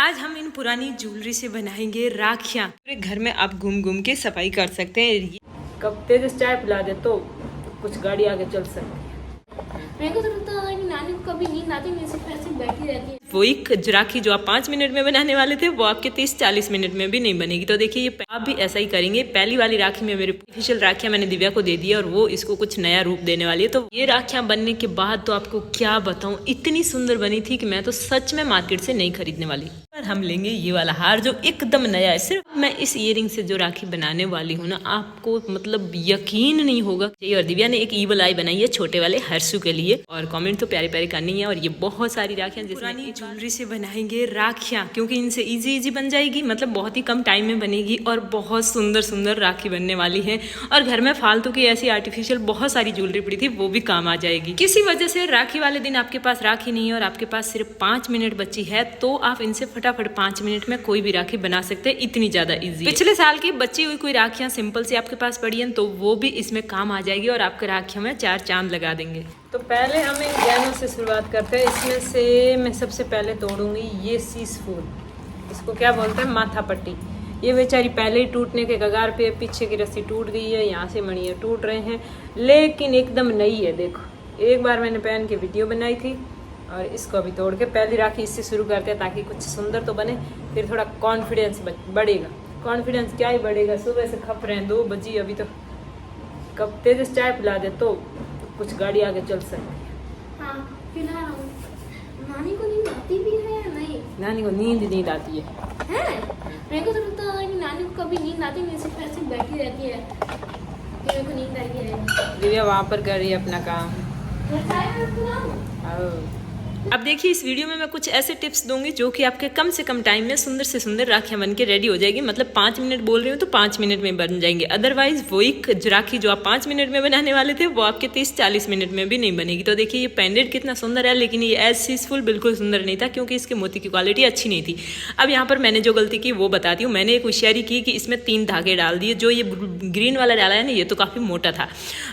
आज हम इन पुरानी ज्वेलरी से बनाएंगे राखियाँ। पूरे घर में आप घूम घूम के सफाई कर सकते हैं। कब तेज से चाय पिला दे तो कुछ गाड़ी आगे चल सकती है। मेरे को तो लगता है कि नानी को कभी नींद आती नहीं, सिर्फ ऐसे बैठी रहती है। वो एक राखी जो आप 5 मिनट में बनाने वाले थे वो आपके 30-40 मिनट में भी नहीं बनेगी। तो देखिए ये आप भी ऐसा ही करेंगे। पहली वाली राखी में मेरी आर्टिफिशियल राखियाँ मैंने दिव्या को दे दी है और वो इसको कुछ नया रूप देने वाली है। तो ये राखियाँ बनने के बाद तो आपको क्या बताऊँ, इतनी सुंदर बनी थी कि मैं तो सच में मार्केट से नहीं खरीदने वाली। पर हम लेंगे ये वाला हार जो एकदम नया है। सिर्फ मैं इस ईयरिंग से जो राखी बनाने वाली हूँ ना, आपको मतलब यकीन नहीं होगा। और दिव्या ने एक ईवल आई बनाई है छोटे वाले हर्षु के लिए और कमेंट तो प्यारे प्यारे करनी है। और ये बहुत सारी राखियाँ पुरानी ज्वेलरी से बनाएंगे राखियाँ, क्योंकि इनसे इजी बन जाएगी, मतलब बहुत ही कम टाइम में बनेगी और बहुत सुंदर सुंदर राखी बनने वाली है। और घर में फालतू की ऐसी आर्टिफिशियल बहुत सारी ज्वेलरी पड़ी थी वो भी काम आ जाएगी। किसी वजह से राखी वाले दिन आपके पास राखी नहीं है और आपके पास सिर्फ 5 मिनट बची है, तो आप इनसे फटाफट 5 मिनट में कोई भी राखी बना सकते हैं। इतनी ज्यादा इजी। पिछले साल की बची हुई कोई राखियां सिंपल से आपके पास पड़ी हैं तो वो भी इसमें काम आ जाएगी और आपके राखियों में 4 चांद लगा देंगे। तो पहले हम इन गहनों से शुरुआत करते हैं। इसमें से मैं सबसे पहले तोड़ूंगी ये शीश फूल, इसको क्या बोलते हैं, माथा पट्टी। ये बेचारी पहले ही टूटने के कगार पे, पीछे की रस्सी टूट गई है, यहाँ से मणियाँ टूट रहे हैं, लेकिन एकदम नई है। देखो एक बार मैंने पहन के वीडियो बनाई थी और इसको अभी तोड़ के पहली राखी इससे शुरू करते हैं ताकि कुछ सुंदर तो बने, फिर थोड़ा कॉन्फिडेंस बढ़ेगा। कॉन्फिडेंस क्या ही बढ़ेगा, सुबह से खप रहे हैं, 2 बजी अभी तो। कब तेज से चाय पिला दे तो कुछ गाड़ी आगे चल सकती है। हाँ, फिलहाल नानी को नींद आती भी है या नहीं? नानी को नींद आती है। हैं? मेरे को तो लगता है कि नानी को कभी नींद आती नहीं, सिर्फ ऐसे बैठी रहती है कि मेरे को नींद आई है। दिव्या वहाँ पर कर रही है अपना काम। तो चाय मैं आपको लाऊं? अब देखिए इस वीडियो में मैं कुछ ऐसे टिप्स दूंगी जो कि आपके कम से कम टाइम में सुंदर से सुंदर राखियां बन के रेडी हो जाएगी। मतलब 5 मिनट बोल रही हूँ तो 5 मिनट में बन जाएंगे। अदरवाइज वो एक राखी जो आप 5 मिनट में बनाने वाले थे वो आपके 30-40 मिनट में भी नहीं बनेगी। तो देखिए ये पेंडेंट कितना सुंदर है, लेकिन ये एज सीजफुल बिल्कुल सुंदर नहीं था क्योंकि इसके मोती की क्वालिटी अच्छी नहीं थी। अब यहाँ पर मैंने जो गलती की वो बताती हूँ। मैंने एक होशियारी की कि इसमें 3 धागे डाल दिए। जो ये ग्रीन वाला डाला है ना, ये तो काफ़ी मोटा था।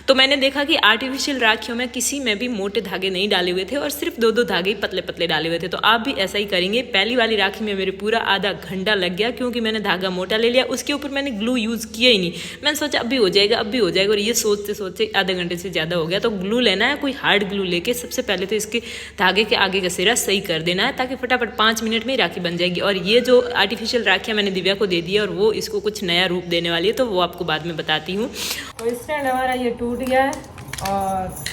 तो मैंने देखा कि आर्टिफिशियल राखियों में किसी में भी मोटे धागे नहीं डाले हुए थे और सिर्फ 2-2 धागे पतले पतले डाले हुए थे। तो आप भी ऐसा ही करेंगे। पहली वाली राखी में मेरे पूरा आधा घंटा लग गया क्योंकि मैंने धागा मोटा ले लिया। उसके ऊपर मैंने ग्लू यूज़ किया ही नहीं। मैंने सोचा अब भी हो जाएगा, अब भी हो जाएगा, और ये सोचते सोचते आधे घंटे से ज़्यादा हो गया। तो ग्लू लेना है, कोई हार्ड ग्लू लेके सबसे पहले तो इसके धागे के आगे का सिरा सही कर देना है ताकि फटाफट 5 मिनट में ही राखी बन जाएगी। और ये जो आर्टिफिशियल राखियाँ मैंने दिव्या को दे दी है और वो इसको कुछ नया रूप देने वाली है, तो वो आपको बाद में बताती हूँ। तो स्टैंड हमारा ये टूट गया है और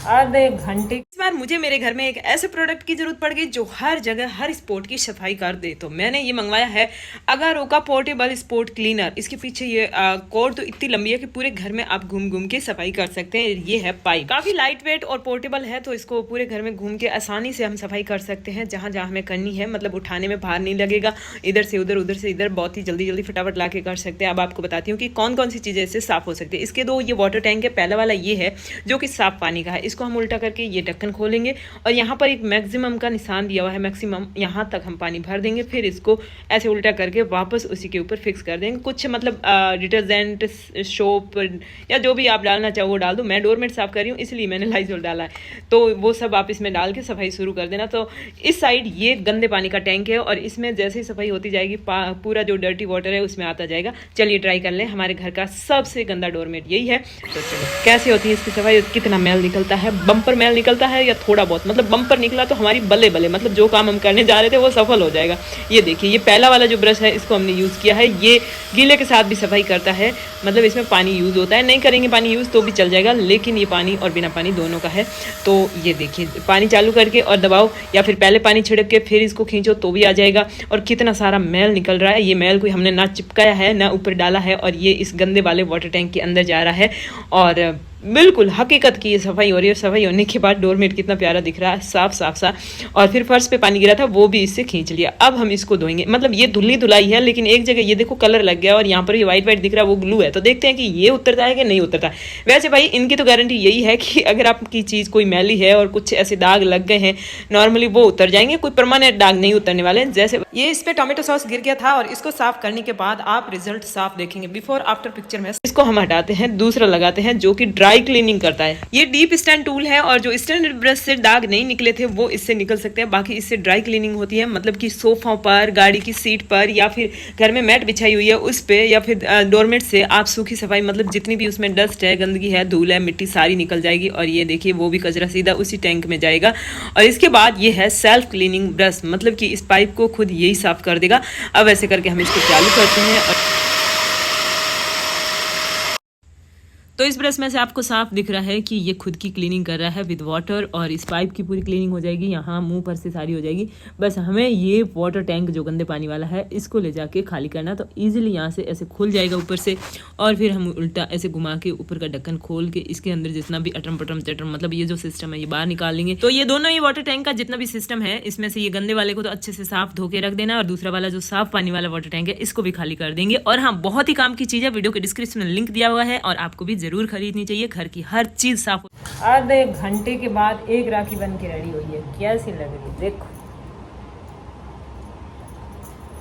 आधे घंटे इस बार मुझे मेरे घर में एक ऐसे प्रोडक्ट की जरूरत पड़ गई जो हर जगह हर स्पोर्ट की सफाई कर दे। तो मैंने ये मंगवाया है अगारो का पोर्टेबल स्पोर्ट क्लीनर। इसके पीछे ये कॉर्ड तो इतनी लंबी है कि पूरे घर में आप घूम घूम के सफाई कर सकते हैं। ये है पाइप, काफी लाइट वेट और पोर्टेबल है, तो इसको पूरे घर में घूम के आसानी से हम सफाई कर सकते हैं जहाँ जहाँ हमें करनी है। मतलब उठाने में भार नहीं लगेगा, इधर से उधर उधर से इधर बहुत ही जल्दी फटाफट ला के कर सकते हैं। अब आपको बताती हूँ कि कौन कौन सी चीज़ें इससे साफ हो सकती है। इसके 2 ये वाटर टैंक है। पहला वाला ये है जो कि साफ पानी का है। इसको हम उल्टा करके ये ढक्कन खोलेंगे और यहाँ पर एक मैक्सिमम का निशान दिया हुआ है, मैक्सिमम यहाँ तक हम पानी भर देंगे। फिर इसको ऐसे उल्टा करके वापस उसी के ऊपर फिक्स कर देंगे। कुछ मतलब डिटर्जेंट, सोप या जो भी आप डालना चाहो वो डाल दो। मैं डोरमेट साफ कर रही हूँ इसलिए मैंने लाइजोल डाला है, तो वो सब आप इसमें डाल के सफाई शुरू कर देना। तो इस साइड ये गंदे पानी का टैंक है और इसमें जैसे ही सफाई होती जाएगी पूरा जो डर्टी वाटर है उसमें आता जाएगा। चलिए ट्राई कर लें। हमारे घर का सबसे गंदा डोरमेट यही है। तो चलो कैसे होती है इसकी सफाई, कितना मैल निकलता है, बम्पर मैल निकलता है या थोड़ा बहुत, मतलब बम्पर निकला तो हमारी बल्ले बल्ले, मतलब जो काम हम करने जा रहे थे वो सफल हो जाएगा। ये देखिए ये पहला वाला जो ब्रश है इसको हमने यूज़ किया है। ये गीले के साथ भी सफाई करता है, मतलब इसमें पानी यूज़ होता है। नहीं करेंगे पानी यूज़ तो भी चल जाएगा, लेकिन ये पानी और बिना पानी दोनों का है। तो ये देखिए पानी चालू करके और दबाओ या फिर पहले पानी छिड़क के फिर इसको खींचो तो भी आ जाएगा। और कितना सारा मैल निकल रहा है। ये मैल कोई हमने ना चिपकाया है ना ऊपर डाला है और ये इस गंदे वाले वाटर टैंक के अंदर जा रहा है। और बिल्कुल हकीकत की ये सफाई हो रही है। सफाई होने के बाद डोरमेट कितना प्यारा दिख रहा है, साफ साफ सा। और फिर फर्श पे पानी गिरा था वो भी इससे खींच लिया। अब हम इसको धोएंगे। मतलब ये धुली धुलाई है, लेकिन एक जगह ये देखो कलर लग गया और यहाँ पर ये वाइट दिख रहा है वो ग्लू है। तो देखते हैं कि ये उतरता है कि नहीं उतरता। वैसे भाई इनकी तो गारंटी यही है कि अगर आपकी चीज़ कोई मैली है और कुछ ऐसे दाग लग गए हैं नॉर्मली वो उतर जाएंगे, कोई परमानेंट दाग नहीं उतरने वाले। जैसे ये इस पे टोमेटो सॉस गिर गया था और इसको साफ करने के बाद आप रिजल्ट साफ देखेंगे। बिफोर आफ्टर पिक्चर में इसको इसको हम हटाते हैं, दूसरा लगाते हैं जो कि ड्राई क्लीनिंग करता है। ये डीप स्टैंड टूल है और जो स्टैंडर्ड ब्रश से दाग नहीं निकले थे वो इससे निकल सकते हैं। बाकी इससे ड्राई क्लीनिंग होती है, मतलब कि सोफों पर, गाड़ी की सीट पर, या फिर घर में मैट बिछाई हुई है उस पे, या फिर डोरमेट से आप सूखी सफाई, मतलब जितनी भी उसमें डस्ट है, गंदगी है, धूल है, मिट्टी सारी निकल जाएगी। और ये देखिए वो भी कचरा सीधा उसी टैंक में जाएगा। और इसके बाद ये है सेल्फ क्लीनिंग ब्रश, मतलब कि इस पाइप को खुद यही साफ कर देगा। अब ऐसे करके हम इसको चालू करते हैं तो इस ब्रश में से आपको साफ दिख रहा है कि ये खुद की क्लीनिंग कर रहा है विद वाटर, और इस पाइप की पूरी क्लीनिंग हो जाएगी, यहाँ मुंह पर से सारी हो जाएगी। बस हमें ये वाटर टैंक जो गंदे पानी वाला है इसको ले जाके खाली करना, तो इजीली यहाँ से ऐसे खुल जाएगा ऊपर से, और फिर हम उल्टा ऐसे घुमा के ऊपर का ढक्कन खोल के इसके अंदर जितना भी अटम पटम चटम, मतलब ये जो सिस्टम है ये बाहर निकाल लेंगे। तो ये दोनों ही वाटर टैंक का जितना भी सिस्टम है, इसमें से ये गंदे वाले को तो अच्छे से साफ धो के रख देना, और दूसरा वाला जो साफ पानी वाला वाटर टैंक है इसको भी खाली कर देंगे। और हाँ, बहुत ही काम की चीज़ है, वीडियो के डिस्क्रिप्शन में लिंक दिया हुआ है और आपको भी जरूर खरीदनी चाहिए। घर की हर चीज साफ। आधे घंटे के बाद एक राखी बन के रेडी हुई है, कैसी लग रही देखो।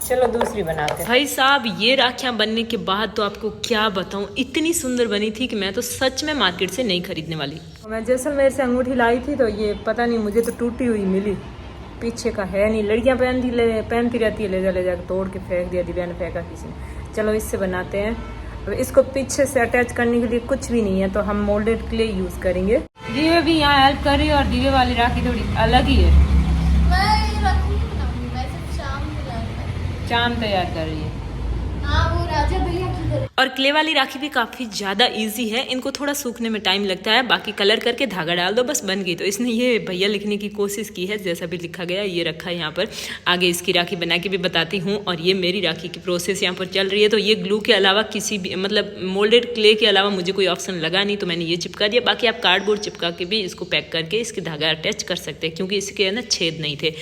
चलो दूसरी बनाते हैं। भाई साहब, ये राखियां बनने के बाद तो आपको क्या बताऊं, इतनी सुंदर बनी थी कि मैं तो सच में मार्केट से नहीं खरीदने वाली। मैं जैसलमेर से अंगूठी लाई थी तो ये पता नहीं, मुझे तो टूटी हुई मिली, पीछे का है नहीं। लड़कियां पहनती रहती है, ले जा तोड़ के फेंक दिया, दिव्या ने फेंका किसी ने। चलो इससे बनाते हैं। अब इसको पीछे से अटैच करने के लिए कुछ भी नहीं है, तो हम मोल्डेड क्ले यूज करेंगे। दिव्या भी यहाँ हेल्प कर रही है, और दिव्या वाली राखी थोड़ी अलग ही है, मैं राखी नहीं बनाऊंगी, मैं सिर्फ चांद तैयार कर रही है। हाँ, वो राजा भैया की तरह। और क्ले वाली राखी भी काफ़ी ज़्यादा इजी है, इनको थोड़ा सूखने में टाइम लगता है, बाकी कलर करके धागा डाल दो बस बन गई। तो इसने ये भैया लिखने की कोशिश की है, जैसा भी लिखा गया ये रखा है यहाँ पर। आगे इसकी राखी बना के भी बताती हूँ। और ये मेरी राखी की प्रोसेस यहाँ पर चल रही है। तो ये ग्लू के अलावा किसी भी, मतलब मोल्डेड क्ले के अलावा मुझे कोई ऑप्शन लगा नहीं, तो मैंने ये चिपका दिया। बाकी आप कार्डबोर्ड चिपका के भी इसको पैक करके इसके धागा अटैच कर सकते हैं, क्योंकि इसके ना छेद नहीं थे।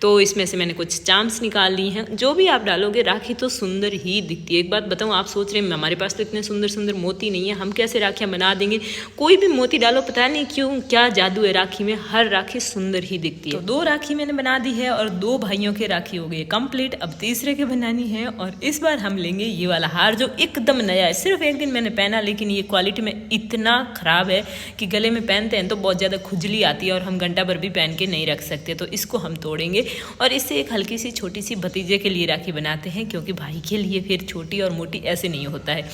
तो इसमें से मैंने कुछ चाम्स निकाल ली हैं। जो भी आप डालोगे राखी तो सुंदर ही दिखती है। एक बात बताऊँ, आप सोच रहे हैं हमारे पास तो इतने सुंदर सुंदर मोती नहीं है, हम कैसे राखियाँ बना देंगे। कोई भी मोती डालो, पता नहीं क्यों क्या जादू है राखी में, हर राखी सुंदर ही दिखती है। तो 2 राखी मैंने बना दी है और 2 भाइयों के राखी हो गई कंप्लीट। अब तीसरे के बनानी है, और इस बार हम लेंगे ये वाला हार जो एकदम नया है। सिर्फ एक दिन मैंने पहना, लेकिन ये क्वालिटी में इतना खराब है कि गले में पहनते हैं तो बहुत ज़्यादा खुजली आती है, और हम घंटा भर भी पहन के नहीं रख सकते। तो इसको हम तोड़ेंगे और इससे एक हल्की सी छोटी सी भतीजे के लिए राखी बनाते हैं, क्योंकि भाई के लिए फिर छोटी और मोटी ऐसे नहीं होता है।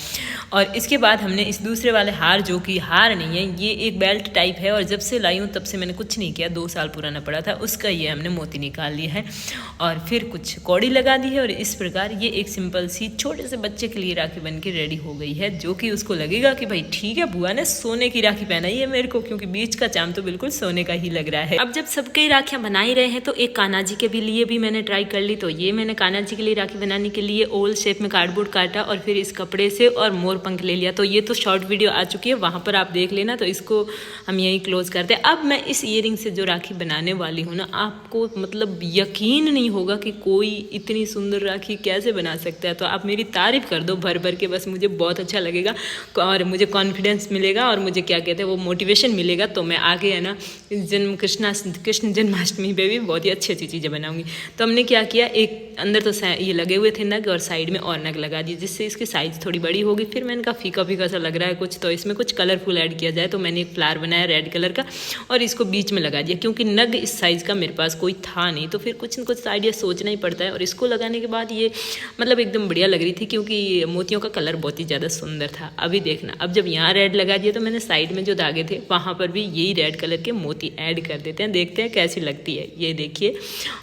और इसके बाद हमने इस दूसरे वाले हार, जो कि हार नहीं है, ये एक बेल्ट टाइप है, और जब से लाई हूँ तब से मैंने कुछ नहीं किया, 2 साल पुराना पड़ा था, उसका ये हमने मोती निकाल लिया है और फिर कुछ कौड़ी लगा दी है। और इस प्रकार ये एक सिंपल सी छोटे से बच्चे के लिए राखी बन के रेडी हो गई है, जो कि उसको लगेगा कि भाई ठीक है, बुआ ने सोने की राखी पहनाई है मेरे को, क्योंकि बीच का चाम तो बिल्कुल सोने का ही लग रहा है। अब जब सबके राखियाँ बना ही रहे हैं, तो एक कान्हा जी के भी लिए भी मैंने ट्राई कर ली। तो ये मैंने कान्हा जी के लिए राखी बनाने के लिए ओवल शेप में कार्डबोर्ड काटा, और फिर इस कपड़े से और मोर पंख ले लिया। तो ये तो शॉर्ट वीडियो आ चुकी है, वहाँ पर आप देख लेना। तो इसको हम यहीं क्लोज करते हैं। अब मैं इस ईयरिंग से जो राखी बनाने वाली हूँ ना, आपको मतलब यकीन नहीं होगा कि कोई इतनी सुंदर राखी कैसे बना सकता है। तो आप मेरी तारीफ कर दो भर भर के, बस मुझे बहुत अच्छा लगेगा और मुझे कॉन्फिडेंस मिलेगा, और मुझे क्या कहते हैं वो मोटिवेशन मिलेगा। तो मैं आगे है ना कृष्ण जन्माष्टमी पे भी बहुत ही अच्छी अच्छी चीज़ें बनाऊंगी। तो हमने क्या किया, एक अंदर तो ये लगे हुए थे नग, और साइड में और नग लगा दिए, जिससे इसकी साइज़ थोड़ी बड़ी होगी। फिर मैंने कहा फीका फीका सा लग रहा है कुछ, तो इसमें कुछ कलरफुल ऐड किया जाए। तो मैंने एक फ्लावर बनाया रेड कलर का, और इसको बीच में लगा दिया, क्योंकि नग इस साइज़ का मेरे पास कोई था नहीं। तो फिर कुछ न कुछ आइडिया सोचना ही पड़ता है। और इसको लगाने के बाद ये मतलब एकदम बढ़िया लग रही थी, क्योंकि मोतियों का कलर बहुत ही ज़्यादा सुंदर था। अभी देखना, अब जब यहाँ रेड लगा दिया, तो मैंने साइड में जो धागे थे वहाँ पर भी यही रेड कलर के मोती ऐड कर देते हैं, देखते हैं कैसी लगती है। ये देखिए,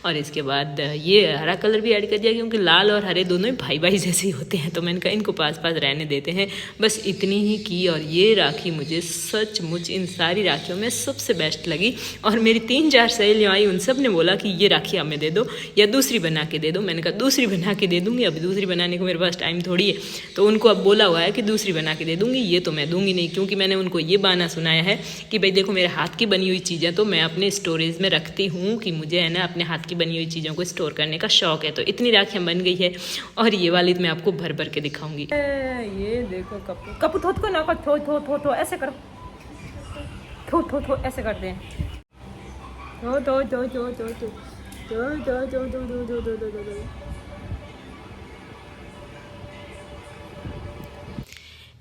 और इसके बाद ये हरा कलर भी ऐड कर दिया, क्योंकि लाल और हरे दोनों ही भाई भाई जैसे ही होते हैं। तो मैंने कहा इनको पास पास रहने देते हैं, बस इतनी ही की। और ये राखी मुझे सचमुच इन सारी राखियों में सबसे बेस्ट लगी। और मेरी 3-4 सहेलियाँ आई, उन सब ने बोला कि ये राखी हमें दे दो या दूसरी बना के दे दो। मैंने कहा दूसरी बना के दे दूँगी, अभी दूसरी बनाने को मेरे पास टाइम थोड़ी है। तो उनको अब बोला हुआ है कि दूसरी बना के दे दूँगी, ये तो मैं दूँगी नहीं, क्योंकि मैंने उनको ये बहाना सुनाया है कि भाई देखो मेरे हाथ की बनी हुई चीज़ें तो मैं अपने स्टोरेज में रखती हूँ, कि मुझे है ना अपने हाथ की बनी हुई चीज़ों को स्टोर करने का शौक है। तो इतनी राखियाँ बन गई है, और ये वाली मैं आपको भर भर के दिखाऊंगी। ये देखो कपू कपू थोत को ना थो थो थो थो ऐसे करो, थो थो थो ऐसे करते हैं, थो थो थो थो थो थो थो थो थो थो थो थो।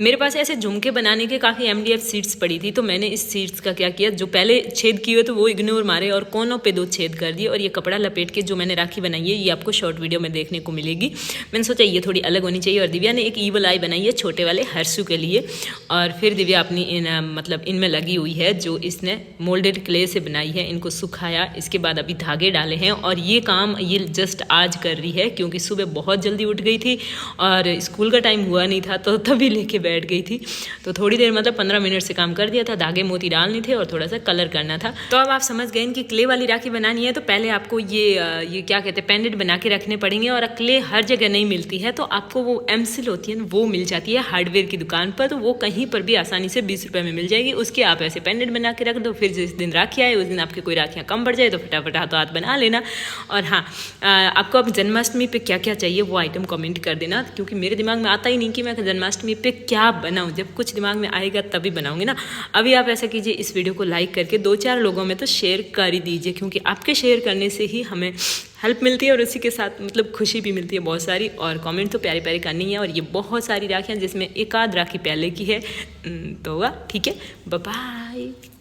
मेरे पास ऐसे झुमके बनाने के काफ़ी MDF सीड्स पड़ी थी, तो मैंने इस सीड्स का क्या किया, जो पहले छेद किए हुए तो वो इग्नोर मारे और कोनों पे 2 छेद कर दिए, और ये कपड़ा लपेट के जो मैंने राखी बनाई है ये आपको शॉर्ट वीडियो में देखने को मिलेगी। मैंने सोचा ये थोड़ी अलग होनी चाहिए, और दिव्या ने एक ईवल आई बनाई है छोटे वाले हर्षु के लिए, और फिर दिव्या अपनी मतलब इनमें लगी हुई है जो इसने मोल्डेड क्ले से बनाई है। इनको सुखाया, इसके बाद अभी धागे डाले हैं, और ये काम ये जस्ट आज कर रही है क्योंकि सुबह बहुत जल्दी उठ गई थी और स्कूल का टाइम हुआ नहीं था, तो तभी लेके बैठ गई थी। तो थोड़ी देर मतलब 15 मिनट से काम कर दिया था। धागे मोती डालने थे और थोड़ा सा कलर करना था। तो अब आप समझ गए कि क्ले वाली राखी बनानी है तो पहले आपको ये क्या कहते हैं पेंडेंट बना के रखने पड़ेंगे, और क्ले हर जगह नहीं मिलती है, तो आपको वो एमसिल होती है ना, वो मिल जाती है हार्डवेयर की दुकान पर, तो वो कहीं पर भी आसानी से 20 रुपये में मिल जाएगी। उसके आप ऐसे पेंडेंट बना के रख दो, फिर जिस दिन राखी आए उस दिन आपकी कोई राखियाँ कम पड़ जाए तो फटाफट हाथ बना लेना। और हाँ, आपको अब जन्माष्टमी पे क्या क्या चाहिए वो आइटम कमेंट कर देना, क्योंकि मेरे दिमाग में आता ही नहीं कि मैं जन्माष्टमी पे क्या बनाऊँ। जब कुछ दिमाग में आएगा तभी बनाऊंगी ना। अभी आप ऐसा कीजिए, इस वीडियो को लाइक करके 2-4 लोगों में तो शेयर कर ही दीजिए, क्योंकि आपके शेयर करने से ही हमें हेल्प मिलती है और उसी के साथ मतलब खुशी भी मिलती है बहुत सारी। और कमेंट तो प्यारे प्यारे करनी है। और ये बहुत सारी राखियाँ जिसमें एक आध राखी पहले की है, तो हुआ ठीक है। Bye bye.